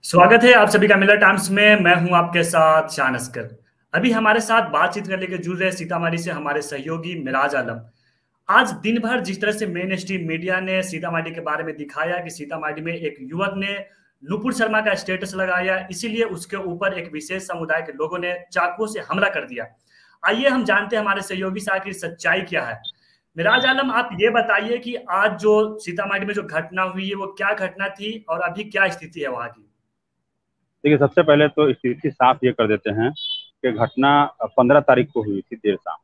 स्वागत है आप सभी का मिलर टाइम्स में। मैं हूं आपके साथ शान अस्कर। अभी हमारे साथ बातचीत करने के जुड़ रहे सीतामढ़ी से हमारे सहयोगी मिराज आलम। आज दिन भर जिस तरह से मेन स्ट्रीम मीडिया ने सीतामढ़ी के बारे में दिखाया कि सीतामढ़ी में एक युवक ने नुपुर शर्मा का स्टेटस लगाया, इसीलिए उसके ऊपर एक विशेष समुदाय के लोगों ने चाकुओं से हमला कर दिया। आइए हम जानते हैं हमारे सहयोगी से आखिर सच्चाई क्या है। मिराज आलम, आप ये बताइए कि आज जो सीतामढ़ी में जो घटना हुई है वो क्या घटना थी और अभी क्या स्थिति है वहां की। देखिए, सबसे पहले तो स्थिति साफ ये कर देते हैं कि घटना 15 तारीख को हुई थी देर शाम।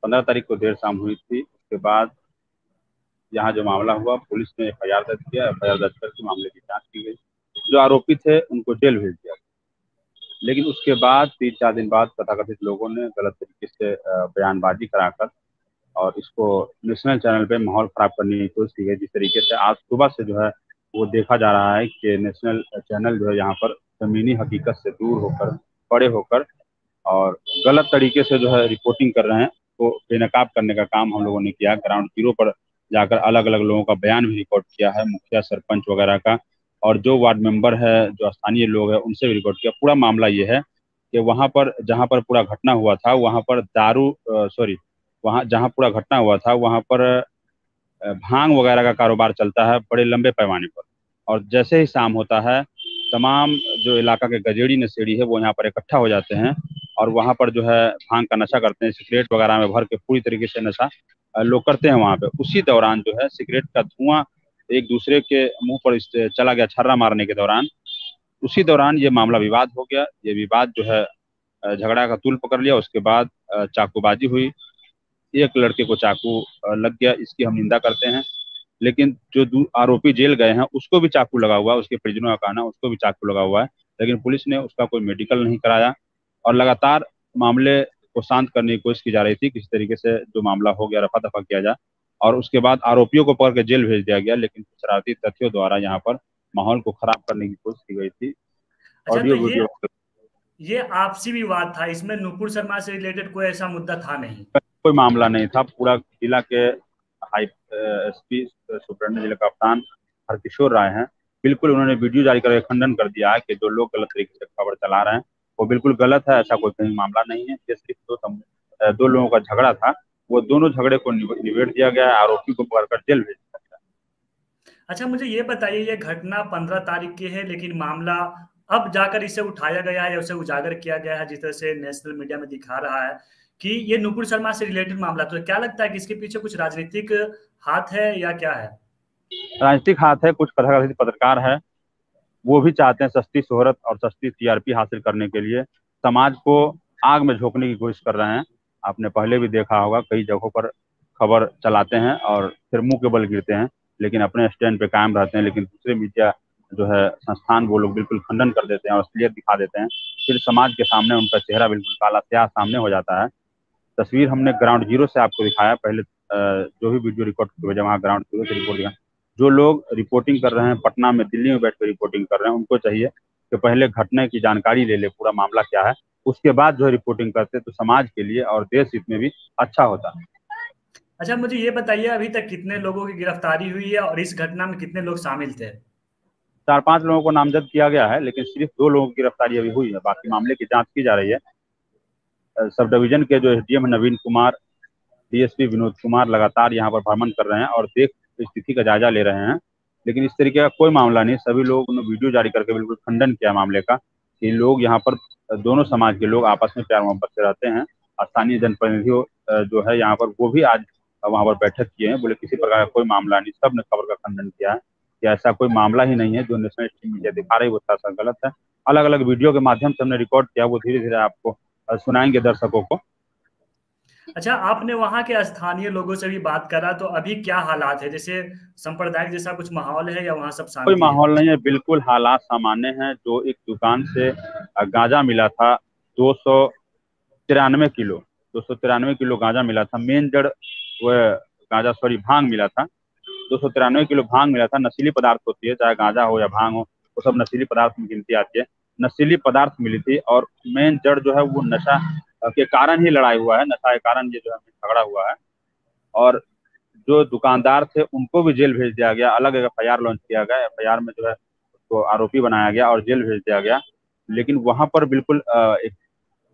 15 तारीख को देर शाम हुई थी। उसके बाद यहाँ जो मामला हुआ, पुलिस ने एफआईआर दर्ज किया। एफआईआर दर्ज करके मामले की जांच की गई। जो आरोपी थे उनको जेल भेज दिया गया। लेकिन उसके बाद 3-4 दिन बाद तथाकथित लोगों ने गलत तरीके से बयानबाजी कराकर और इसको नेशनल चैनल पे माहौल खराब करने की कोशिश की गई। जिस तरीके से आज सुबह से जो है वो देखा जा रहा है कि नेशनल चैनल जो है यहाँ पर जमीनी हकीकत से दूर होकर, बड़े होकर और गलत तरीके से जो है रिपोर्टिंग कर रहे हैं। तो बेनकाब करने का काम हम लोगों ने किया। ग्राउंड जीरो पर जाकर अलग अलग लोगों का बयान भी रिकॉर्ड किया है, मुखिया सरपंच वगैरह का, और जो वार्ड मेंबर है, जो स्थानीय लोग हैं, उनसे भी रिकॉर्ड किया। पूरा मामला ये है कि वहाँ पर जहाँ पर पूरा घटना हुआ था वहाँ पर वहाँ जहाँ पूरा घटना हुआ था वहाँ पर भांग वगैरह का कारोबार चलता है बड़े लंबे पैमाने पर। और जैसे ही शाम होता है, तमाम जो इलाका के गजेड़ी नशेड़ी है वो यहाँ पर इकट्ठा हो जाते हैं और वहाँ पर जो है भांग का नशा करते हैं। सिगरेट वगैरह में भर के पूरी तरीके से नशा लोग करते हैं वहाँ पे। उसी दौरान जो है सिगरेट का धुआं एक दूसरे के मुंह पर चला गया छर्रा मारने के दौरान। उसी दौरान ये मामला विवाद हो गया। ये विवाद जो है झगड़ा का तूल पकड़ लिया। उसके बाद चाकूबाजी हुई। एक लड़के को चाकू लग गया, इसकी हम निंदा करते हैं। लेकिन जो आरोपी जेल गए हैं उसको भी चाकू लगा हुआ है। उसके परिजनों का कहना है उसको भी चाकू लगा हुआ है। लेकिन पुलिस ने उसका कोई मेडिकल नहीं कराया और लगातार मामले को शांत करने की कोशिश की जा रही थी, किसी तरीके से जो मामला हो गया रफा दफा किया जाए। और उसके बाद आरोपियों को पकड़ के जेल भेज दिया गया। लेकिन शरारती तथ्यों द्वारा यहाँ पर माहौल को खराब करने की कोशिश की गई थी। अच्छा, तो ऑडियो ये वीडियो ये आपसी विवाद था, इसमें नुपुर शर्मा से रिलेटेड कोई ऐसा मुद्दा था नहीं। कोई मामला नहीं था। पूरा जिला के हाई एसपी सुप्रिंटेंडेंट जिला कप्तान हरकिशोर राय हैं, बिल्कुल उन्होंने वीडियो जारी करके खंडन कर दिया है कि जो लोग गलत तरीके से खबर चला रहे हैं वो बिल्कुल गलत है। ऐसा कोई कहीं मामला नहीं है। ये सिर्फ दो लोगों का झगड़ा था। वो दोनों झगड़े को निबेड़ दिया गया है। आरोपी को पकड़कर जेल भेज दिया गया। अच्छा, मुझे ये बताइए, ये घटना 15 तारीख की है लेकिन मामला अब जाकर इसे उठाया गया है या उसे उजागर किया गया है, जिस तरह से नेशनल मीडिया में दिखा रहा है कि ये नुपुर शर्मा से रिलेटेड मामला। तो क्या लगता है कि इसके पीछे कुछ राजनीतिक हाथ है या क्या है? राजनीतिक हाथ है। कुछ कथित पत्रकार है, वो भी चाहते हैं सस्ती शोहरत और सस्ती टीआरपी हासिल करने के लिए समाज को आग में झोंकने की कोशिश कर रहे हैं। आपने पहले भी देखा होगा, कई जगहों पर खबर चलाते हैं और फिर मुंह के बल गिरते हैं, लेकिन अपने स्टैंड पे कायम रहते हैं। लेकिन दूसरे मीडिया जो है संस्थान, वो लोग बिल्कुल खंडन कर देते हैं और असलियत दिखा देते हैं। फिर समाज के सामने उनका चेहरा बिल्कुल काला स्याह सामने हो जाता है। तस्वीर हमने ग्राउंड जीरो से आपको दिखाया। पहले जो भी वीडियो रिकॉर्ड की वजह वहाँ ग्राउंड जीरो से रिपोर्ट दिया। जो लोग रिपोर्टिंग कर रहे हैं पटना में, दिल्ली में बैठ कर रिपोर्टिंग कर रहे हैं, उनको चाहिए कि पहले घटना की जानकारी ले ले, पूरा मामला क्या है, उसके बाद जो है रिपोर्टिंग करते तो समाज के लिए और देश हित में भी अच्छा होता। अच्छा, मुझे ये बताइए, अभी तक कितने लोगों की गिरफ्तारी हुई है और इस घटना में कितने लोग शामिल थे? 4-5 लोगों को नामजद किया गया है, लेकिन सिर्फ 2 लोगों की गिरफ्तारी अभी हुई है। बाकी मामले की जांच की जा रही है। सब डिवीजन के जो एसडीएम नवीन कुमार, डीएसपी विनोद कुमार लगातार यहाँ पर भ्रमण कर रहे हैं और देख स्थिति का जायजा ले रहे हैं। लेकिन इस तरीके का कोई मामला नहीं। सभी लोगों ने वीडियो जारी करके बिल्कुल खंडन किया मामले का कि लोग यहाँ पर, दोनों समाज के लोग आपस में प्यार मोहब्बत से रहते हैं। स्थानीय जनप्रतिनिधियों जो है यहाँ पर, वो भी आज वहाँ पर बैठक किए हैं। बोले किसी प्रकार का कोई मामला नहीं। सब ने खबर का खंडन किया है कि ऐसा कोई मामला ही नहीं है। जो नेशनल स्ट्रीम मीडिया दिखा रही है वो थोड़ा गलत है। अलग अलग वीडियो के माध्यम से हमने रिकॉर्ड किया, वो धीरे धीरे आपको सुनाएंगे दर्शकों को। अच्छा, आपने वहां के स्थानीय लोगों से भी बात करा, तो अभी क्या हालात है? जैसे सांप्रदायिक जैसा कुछ माहौल है या वहां सब कोई शांति है? माहौल नहीं है, बिल्कुल हालात सामान्य हैं। जो एक दुकान से गांजा मिला था, 293 किलो, 293 किलो गांजा मिला था। मेन जड़ वह गांजा, सॉरी भांग मिला था। 293 किलो भांग मिला था। नशीली पदार्थ होती है, चाहे गांजा हो या भांग हो, वो सब नशीली पदार्थ में गिनती आती है। नशीली पदार्थ मिली थी और मेन जड़ जो है वो नशा के कारण ही लड़ाई हुआ है। नशा के कारण ये जो है झगड़ा हुआ है। और जो दुकानदार थे उनको भी जेल भेज दिया गया। अलग एफआईआर लॉन्च किया गया। एफआईआर में जो है उसको आरोपी बनाया गया और जेल भेज दिया गया। लेकिन वहां पर बिल्कुल एक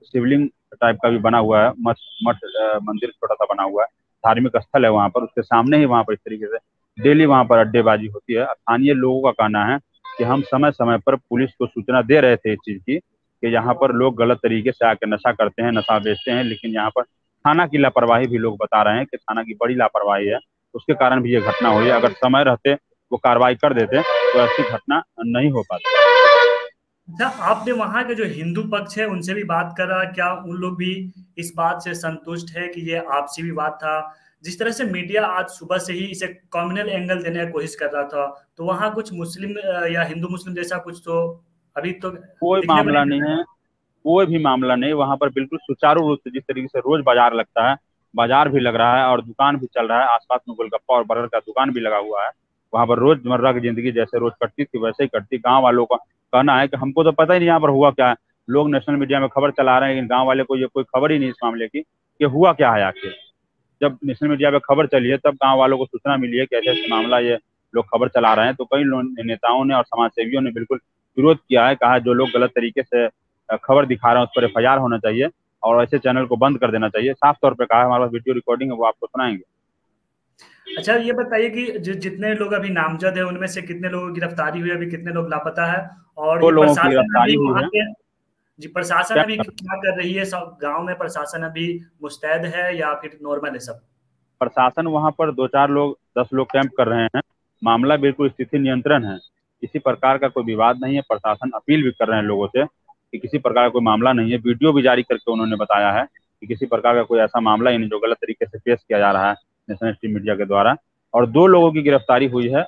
शिवलिंग टाइप का भी बना हुआ है, मठ मठ मंदिर छोटा सा बना हुआ है, धार्मिक स्थल है वहां पर। उसके सामने ही वहां पर इस तरीके से डेली वहां पर अड्डेबाजी होती है। स्थानीय लोगों का कहना है कि हम समय समय पर पुलिस को सूचना दे रहे थे इस चीज की कि यहाँ पर लोग गलत तरीके से आकर नशा करते हैं, नशा बेचते हैं, लेकिन यहाँ पर थाना की लापरवाही भी लोग बता रहे हैं कि थाना की बड़ी लापरवाही है, उसके कारण भी ये घटना हुई है। अगर समय रहते वो कार्रवाई कर देते तो ऐसी घटना नहीं हो पाती। अच्छा, आपने वहां के जो हिंदू पक्ष है उनसे भी बात करा, क्या उन लोग भी इस बात से संतुष्ट है कि ये आपसी विवाद था? जिस तरह से मीडिया आज सुबह से ही इसे कम्युनल एंगल देने की कोशिश कर रहा था, तो वहां कुछ मुस्लिम या हिंदू मुस्लिम जैसा कुछ तो अभी तो कोई दिखने को मामला नहीं नहीं मिल रहा है, कोई भी मामला नहीं। वहां पर बिल्कुल सुचारू रूप से जिस तरीके से रोज बाजार लगता है, बाजार भी लग रहा है और दुकान भी चल रहा है, आसपास में गोलगप्पा और बर्गर का दुकान भी लगा हुआ है। वहां पर रोजमर्रा की जिंदगी जैसे रोज कटती थी वैसे ही कटती। गांव वालों का कहना है कि हमको तो पता ही नहीं यहाँ पर हुआ क्या है। लोग नेशनल मीडिया में खबर चला रहे हैं, लेकिन गाँव वाले को ये कोई खबर ही नहीं इस मामले की कि हुआ क्या है आखिर। जब नेशनल मीडिया पे खबर चली है तब गांव वालों को सूचना मिली है कि ऐसे ऐसे मामला ये लोग खबर चला रहे हैं, तो कई नेताओं ने और समाज सेवियों ने बिल्कुल विरोध किया है। कहा जो लोग गलत तरीके से खबर दिखा रहे हैं उस पर FIR होना चाहिए और ऐसे चैनल को बंद कर देना चाहिए। साफ तौर पर कहा है, हमारे पास वीडियो रिकॉर्डिंग है, वो आपको सुनाएंगे। अच्छा, ये बताइए कि जितने लोग अभी नामजद है उनमें से कितने लोगों की गिरफ्तारी हुई, अभी कितने लोग लापता है? और 2 ये लोगों की प्रशासन गिरफ्तारी अभी हुई वहां है। के, जी प्रशासन क्या अभी क्या कर रही है? सब गांव में प्रशासन अभी मुस्तैद है या फिर नॉर्मल है सब? प्रशासन वहां पर 2-4 लोग 10 लोग कैंप कर रहे हैं। मामला बिल्कुल स्थिति नियंत्रण है, किसी प्रकार का कोई विवाद नहीं है। प्रशासन अपील भी कर रहे हैं लोगों से कि किसी प्रकार का कोई मामला नहीं है। वीडियो भी जारी करके उन्होंने बताया है कि किसी प्रकार का कोई ऐसा मामला ही नहीं जो गलत तरीके से पेश किया जा रहा है नेशनल स्ट्रीम मीडिया के द्वारा। और 2 लोगों की गिरफ्तारी हुई है,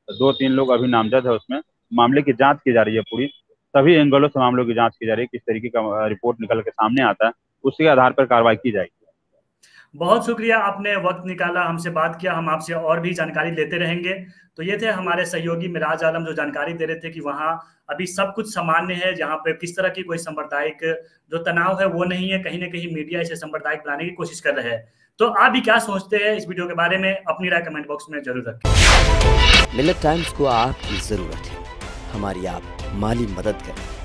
2-3 लोग अभी नामजद है। उसमें मामले की जांच की जा रही है, पूरी सभी एंगलों से मामलों की जांच की जा रही है। किस तरीके का रिपोर्ट निकल के सामने आता है उसके आधार पर कार्रवाई की जाएगी। बहुत शुक्रिया, आपने वक्त निकाला, हमसे बात किया, हम आपसे और भी जानकारी लेते रहेंगे। तो ये थे हमारे सहयोगी मिराज आलम जो जानकारी दे रहे थे कि वहाँ अभी सब कुछ सामान्य है, जहाँ पे किस तरह की कोई सांप्रदायिक जो तनाव है वो नहीं है। कहीं ना कहीं मीडिया इसे सांप्रदायिक बनाने की कोशिश कर रहे हैं। तो आप भी क्या सोचते हैं इस वीडियो के बारे में? अपनी राय कमेंट बॉक्स में जरूर रखें। मिलत टाइम्स को आपकी जरूरत है, हमारी आप माली मदद करें।